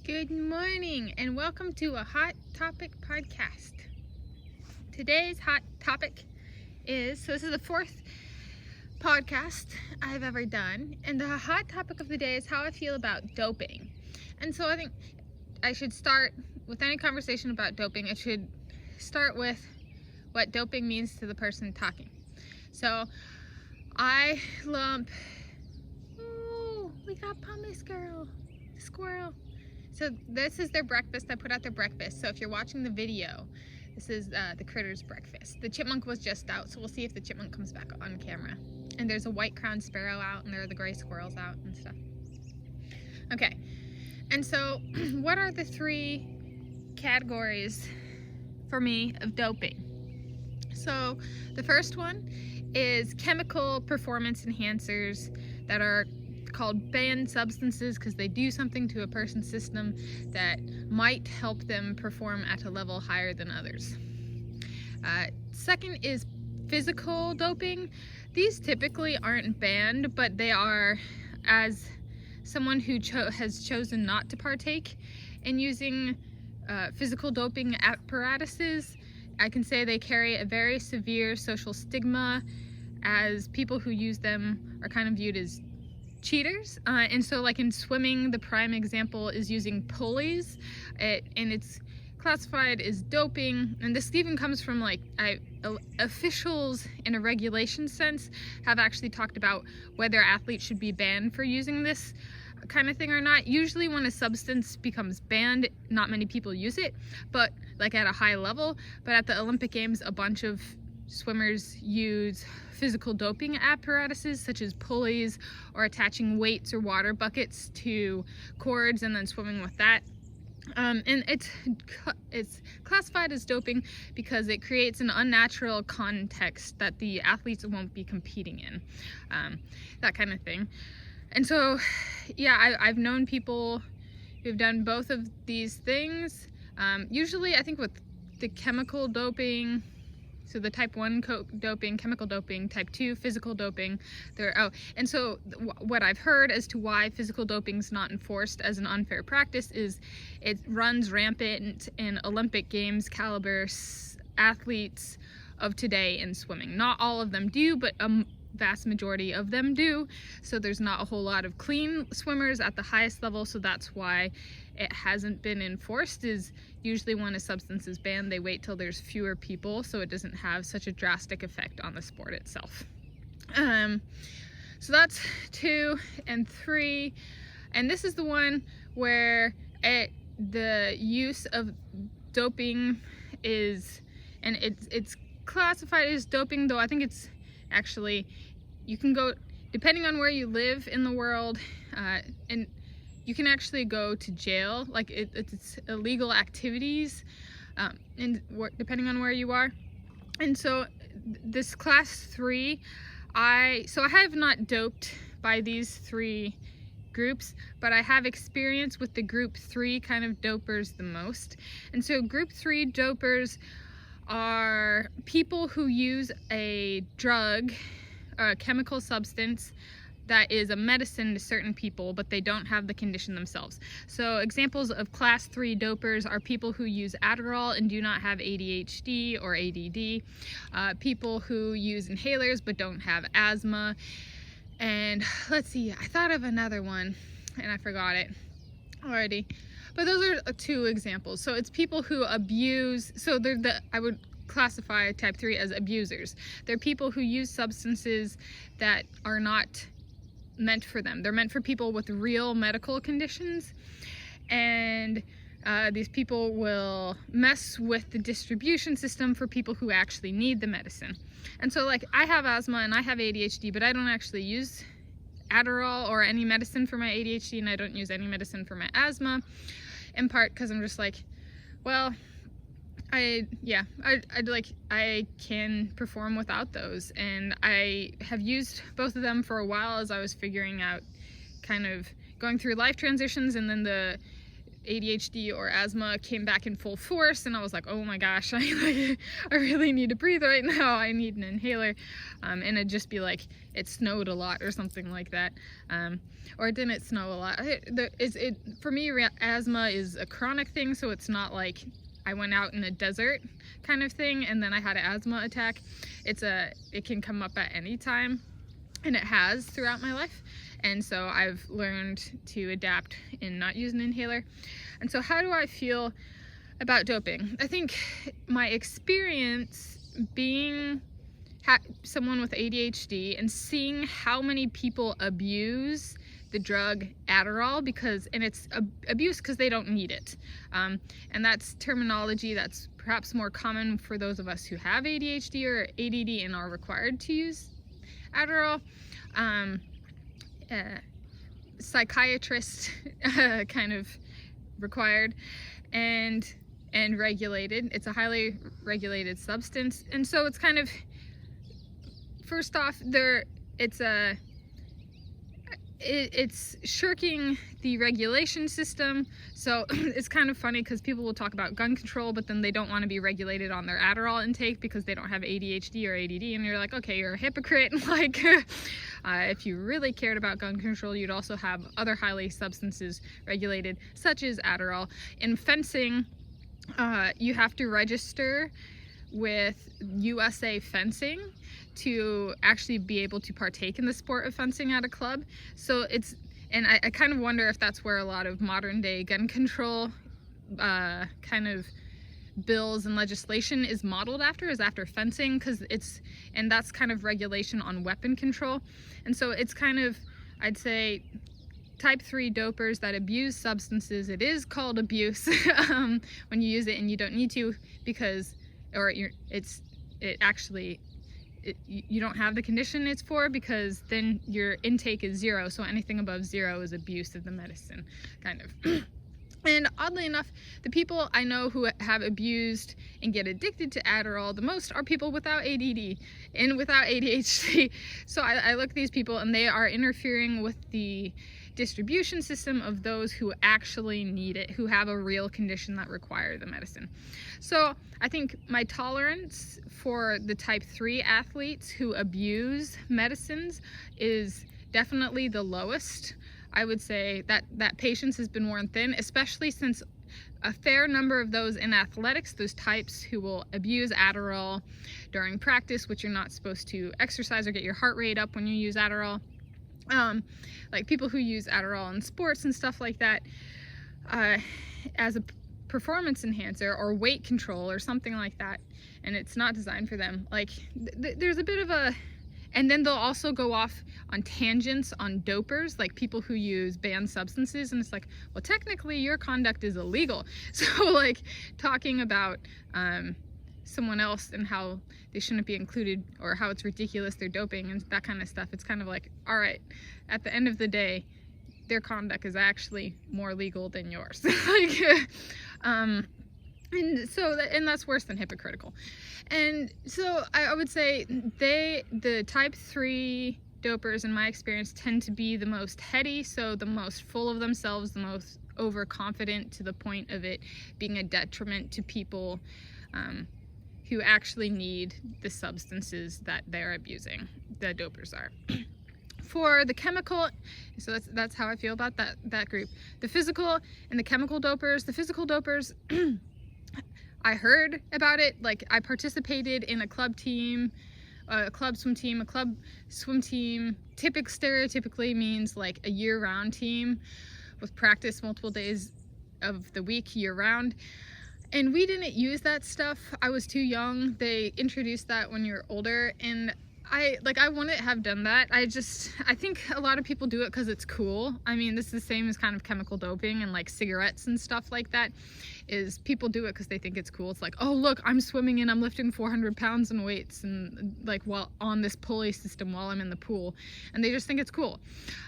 Good morning and welcome to a Hot Topic podcast. Today's hot topic is, this is the fourth podcast I've ever done, and the hot topic of the day is how I feel about doping. And so I think I should start with any conversation about doping. It should start with what doping means to the person talking. So I lump, oh, we got pumice girl, squirrel. So this is their breakfast. I put out their breakfast. So if you're watching the video, this is the critter's breakfast. The chipmunk was just out, so we'll see if the chipmunk comes back on camera. And there's a white-crowned sparrow out, and there are the gray squirrels out and stuff. Okay, and so what are the three categories for me of doping? So the first one is chemical performance enhancers that are called banned substances because they do something to a person's system that might help them perform at a level higher than others. Second is physical doping. These typically aren't banned, but they are, as someone who has chosen not to partake in using physical doping apparatuses, I can say they carry a very severe social stigma, as people who use them are kind of viewed as cheaters. And so like in swimming, the prime example is using pulleys, and it's classified as doping. And this even comes from officials in a regulation sense have actually talked about whether athletes should be banned for using this kind of thing or not. Usually when a substance becomes banned, not many people use it, but like at a high level. But at the Olympic Games, a bunch of swimmers use physical doping apparatuses such as pulleys or attaching weights or water buckets to cords and then swimming with that. And it's classified as doping because it creates an unnatural context that the athletes won't be competing in, that kind of thing. And so, yeah, I've known people who've done both of these things. Usually, I think with the chemical doping, so the type 1 doping, chemical doping, type 2 physical doping, and so what I've heard as to why physical doping is not enforced as an unfair practice is it runs rampant in Olympic Games caliber athletes of today in swimming. Not all of them do, but a vast majority of them do. So there's not a whole lot of clean swimmers at the highest level, so that's why it hasn't been enforced. Is usually when a substance is banned, they wait till there's fewer people so it doesn't have such a drastic effect on the sport itself. So that's 2 and 3, and this is the one where the use of doping is, and it's classified as doping, though I think it's actually, you can go, depending on where you live in the world, and you can actually go to jail. Like it's illegal activities, and depending on where you are. And so this class 3, I have not doped by these 3 groups, but I have experience with the group 3 kind of dopers the most. And so group 3 dopers are people who use a drug, a chemical substance that is a medicine to certain people, but they don't have the condition themselves. So examples of class 3 dopers are people who use adderall and do not have ADHD or ADD, people who use inhalers but don't have asthma, and let's see, I thought of another one and I forgot it already. But those are 2 examples. So it's people who abuse, so I would classify type 3 as abusers. They're people who use substances that are not meant for them. They're meant for people with real medical conditions, and these people will mess with the distribution system for people who actually need the medicine. And so like I have asthma and I have ADHD, but I don't actually use Adderall or any medicine for my ADHD, and I don't use any medicine for my asthma, in part because I'm just like, well, I can perform without those, and I have used both of them for a while as I was figuring out, kind of going through life transitions, and then the ADHD or asthma came back in full force, and I was like, oh my gosh, I really need to breathe right now. I need an inhaler. And it'd just be like it snowed a lot or something like that, or it didn't snow a lot. For me, asthma is a chronic thing, so it's not like I went out in a desert kind of thing and then I had an asthma attack. It can come up at any time, and it has throughout my life. And so I've learned to adapt and not use an inhaler. And so how do I feel about doping? I think my experience being someone with ADHD and seeing how many people abuse the drug Adderall, and it's abuse because they don't need it. And that's terminology that's perhaps more common for those of us who have ADHD or ADD and are required to use Adderall. Psychiatrist kind of required and regulated. It's a highly regulated substance, and so it's kind of, first off, it's shirking the regulation system. So it's kind of funny because people will talk about gun control, but then they don't want to be regulated on their Adderall intake because they don't have ADHD or ADD, and you're like, okay, you're a hypocrite. Like, if you really cared about gun control, you'd also have other highly substances regulated, such as Adderall. In fencing, you have to register with USA Fencing to actually be able to partake in the sport of fencing at a club. So and I kind of wonder if that's where a lot of modern day gun control kind of bills and legislation is modeled is after fencing, and that's kind of regulation on weapon control. And so it's kind of, I'd say, type 3 dopers that abuse substances. It is called abuse when you use it and you don't need to, you don't have the condition it's for, because then your intake is 0, so anything above 0 is abuse of the medicine, kind of. And oddly enough, the people I know who have abused and get addicted to Adderall the most are people without ADD and without ADHD. So I look at these people and they are interfering with the distribution system of those who actually need it, who have a real condition that require the medicine. So I think my tolerance for the type 3 athletes who abuse medicines is definitely the lowest. I would say that patience has been worn thin, especially since a fair number of those in athletics, those types who will abuse Adderall during practice, which you're not supposed to exercise or get your heart rate up when you use Adderall. Like people who use Adderall in sports and stuff like that, as a performance enhancer or weight control or something like that, and it's not designed for them. Like there's a bit of a, and then they'll also go off on tangents on dopers, like people who use banned substances, and it's like, well, technically your conduct is illegal. So like talking about someone else and how they shouldn't be included, or how it's ridiculous they're doping and that kind of stuff, it's kind of like, all right, at the end of the day, their conduct is actually more legal than yours. Like, and that's worse than hypocritical. And so I would say the type 3 dopers, in my experience, tend to be the most heady, so the most full of themselves, the most overconfident, to the point of it being a detriment to people who actually need the substances that they're abusing, the dopers are. For the chemical, so that's how I feel about that group. The physical and the chemical dopers. The physical dopers, I heard about it. Like, I participated in a club team, a club swim team. A club swim team stereotypically means like a year-round team with practice multiple days of the week year-round. And we didn't use that stuff. I was too young. They introduced that when you're older, and I wouldn't have done that. I think a lot of people do it because it's cool. I mean, this is the same as kind of chemical doping and like cigarettes and stuff like that, is people do it because they think it's cool. It's like, oh look, I'm swimming and I'm lifting 400 pounds in weights, and like, while on this pulley system while I'm in the pool, and they just think it's cool.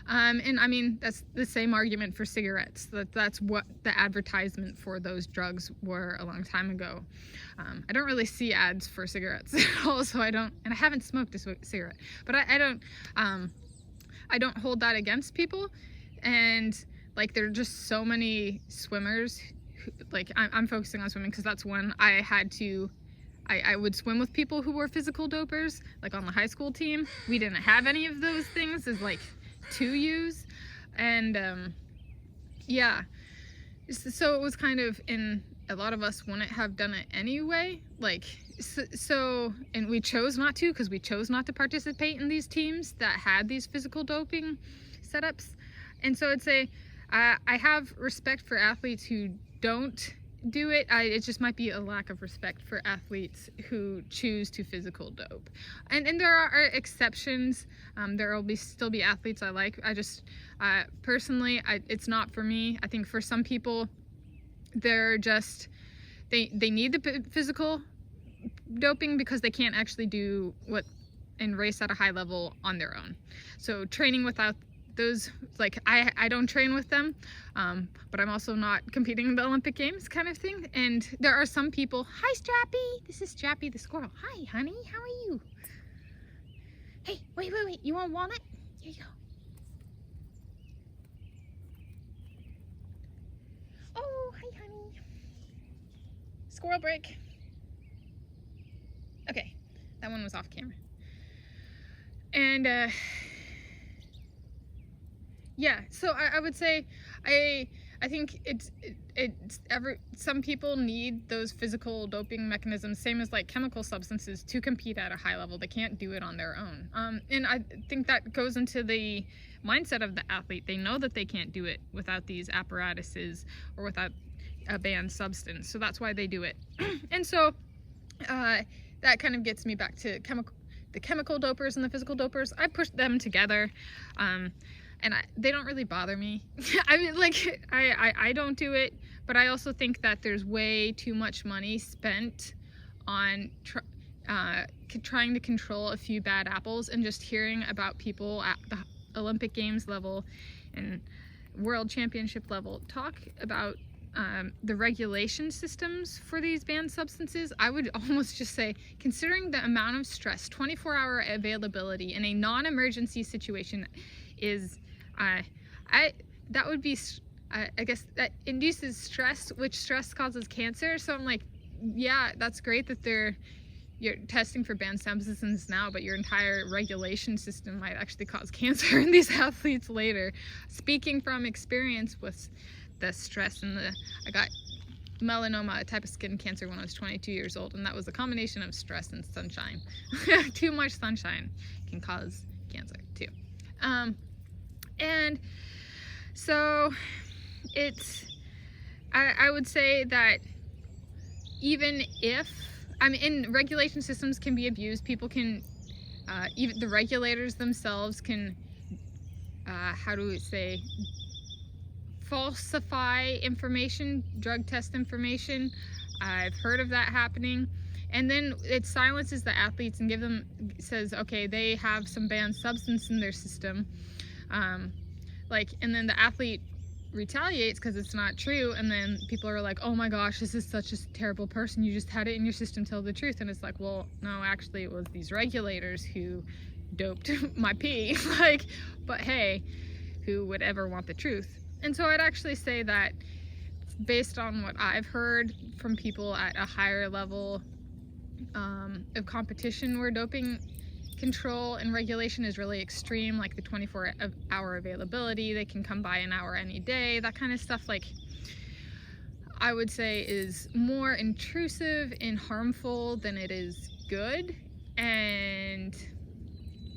And I mean, that's the same argument for cigarettes. That's what the advertisement for those drugs were a long time ago. I don't really see ads for cigarettes at all, so I haven't smoked a cigarette, but I don't hold that against people. And like there are just so many swimmers who, like I'm focusing on swimming because that's when I had to, I would swim with people who were physical dopers, like on the high school team. We didn't have any of those things as like to use, and yeah, so it was kind of, in a lot of us wouldn't have done it anyway, like so and we chose not to, because we chose not to participate in these teams that had these physical doping setups. And so I'd say I have respect for athletes who don't do it. It just might be a lack of respect for athletes who choose to physical dope. And there are exceptions. There will still be athletes I like. I just personally, it's not for me. I think for some people, they're just they need the physical doping because they can't actually do what and race at a high level on their own. So training without those, like I don't train with them, but I'm also not competing in the Olympic Games kind of thing. And there are some people, hi Strappy, this is Strappy the Squirrel. Hi honey, how are you? Hey, wait, you want walnut? Here you go. Oh, hi honey. Squirrel break. Okay, that one was off camera. And yeah, so I would say I think some people need those physical doping mechanisms, same as like chemical substances, to compete at a high level. They can't do it on their own. And I think that goes into the mindset of the athlete. They know that they can't do it without these apparatuses or without a banned substance. So that's why they do it. And so that kind of gets me back to the chemical dopers and the physical dopers. I push them together. And they don't really bother me. I mean, like, I don't do it, but I also think that there's way too much money spent on trying to control a few bad apples, and just hearing about people at the Olympic Games level and World Championship level talk about the regulation systems for these banned substances. I would almost just say, considering the amount of stress, 24-hour availability in a non-emergency situation is, that would be, I guess that induces stress, which stress causes cancer. So I'm like, yeah, that's great that you're testing for banned substances now, but your entire regulation system might actually cause cancer in these athletes later. Speaking from experience with the stress and I got melanoma, a type of skin cancer, when I was 22 years old, and that was a combination of stress and sunshine. Too much sunshine can cause cancer too. And so I would say that even if, I mean, and regulation systems can be abused, people can, even the regulators themselves can, how do we say, falsify information, drug test information. I've heard of that happening. And then it silences the athletes and says, okay, they have some banned substance in their system. And then the athlete retaliates because it's not true, and then people are like, oh my gosh, this is such a terrible person, you just had it in your system, tell the truth. And it's like, well, no, actually it was these regulators who doped my pee. Like, but hey, who would ever want the truth? And so I'd actually say that, based on what I've heard from people at a higher level of competition where doping control and regulation is really extreme, like the 24-hour availability, they can come by an hour any day, that kind of stuff, like, I would say is more intrusive and harmful than it is good. And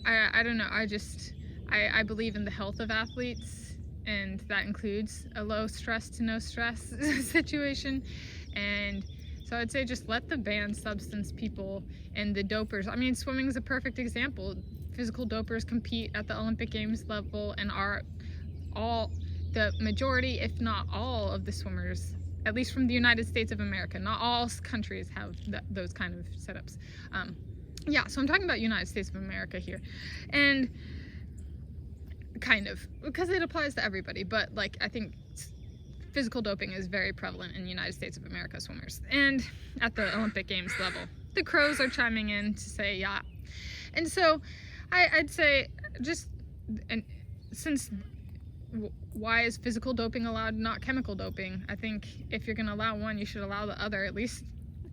I don't know, I believe in the health of athletes, and that includes a low stress to no stress situation. And so I'd say just let the banned substance people and the dopers, I mean, swimming is a perfect example. Physical dopers compete at the Olympic Games level and are the majority, if not all, of the swimmers, at least from the United States of America. Not all countries have those kind of setups. Yeah, so I'm talking about United States of America here. And kind of, because it applies to everybody, but like, I think physical doping is very prevalent in the United States of America swimmers and at the Olympic Games level. The crows are chiming in to say, yeah. And so I'd say, just, and since why is physical doping allowed, not chemical doping? I think if you're going to allow one, you should allow the other, at least,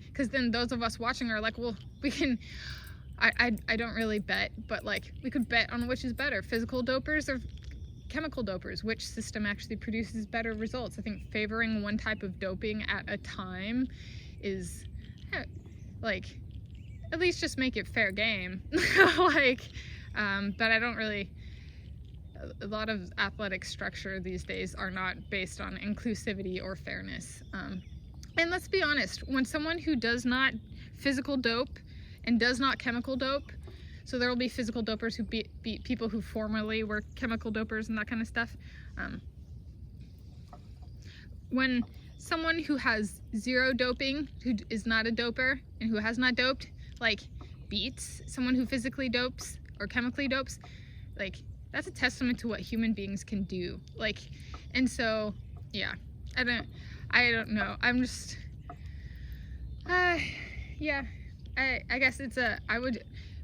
because then those of us watching are like, well, we can, I don't really bet, but like we could bet on which is better, physical dopers or chemical dopers, which system actually produces better results. I think favoring one type of doping at a time is like, at least just make it fair game. Like, but I don't really, a lot of athletic structure these days are not based on inclusivity or fairness. And let's be honest, when someone who does not physical dope and does not chemical dope, so there will be physical dopers who beat people who formerly were chemical dopers and that kind of stuff. When someone who has zero doping, who is not a doper and who has not doped, like beats someone who physically dopes or chemically dopes, like that's a testament to what human beings can do. Like, and so, yeah, I don't know. I'm just, yeah, I guess it's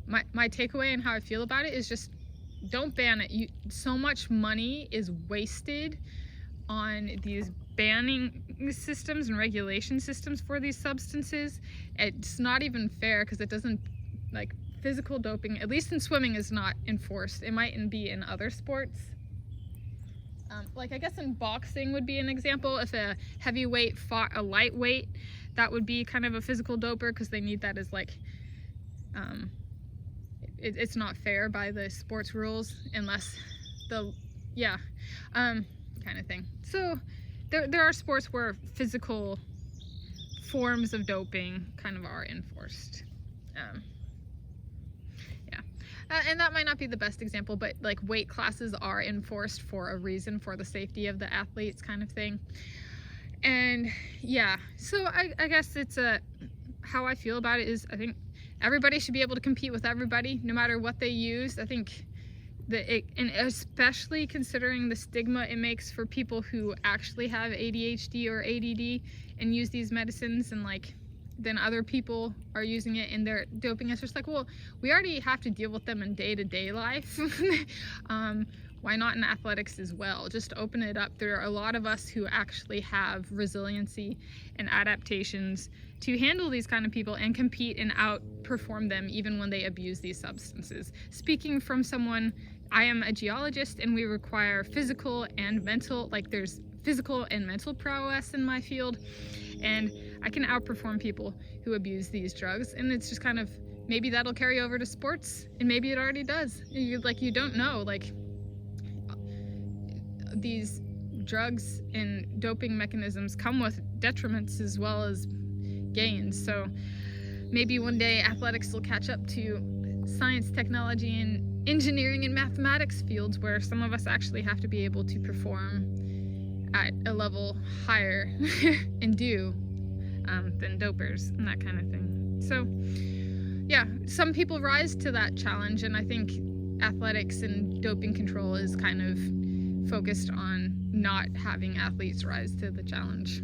my takeaway and how I feel about it is just don't ban it. So much money is wasted on these banning systems and regulation systems for these substances. It's not even fair because it doesn't, like, physical doping, at least in swimming, is not enforced. It mightn't be in other sports. Like, I guess in boxing would be an example. If a heavyweight fought a lightweight, that would be kind of a physical doper because they need that as like, it's not fair by the sports rules unless kind of thing. So there are sports where physical forms of doping kind of are enforced. And that might not be the best example, but like weight classes are enforced for a reason, for the safety of the athletes kind of thing. And yeah, so I guess it's how I feel about it is I think everybody should be able to compete with everybody, no matter what they use. I think and especially considering the stigma it makes for people who actually have ADHD or ADD and use these medicines, and like then other people are using it and they're doping. It's just like, well, we already have to deal with them in day-to-day life. Why not in athletics as well? Just open it up. There are a lot of us who actually have resiliency and adaptations to handle these kind of people and compete and outperform them even when they abuse these substances. Speaking from someone, I am a geologist and we require physical and mental, like there's physical and mental prowess in my field, and I can outperform people who abuse these drugs. And it's just kind of, maybe that'll carry over to sports, and maybe it already does. You don't know, like these drugs and doping mechanisms come with detriments as well as gains. So maybe one day athletics will catch up to science, technology, and engineering and mathematics fields where some of us actually have to be able to perform at a level higher and do than dopers and that kind of thing. So yeah, some people rise to that challenge, and I think athletics and doping control is kind of focused on not having athletes rise to the challenge.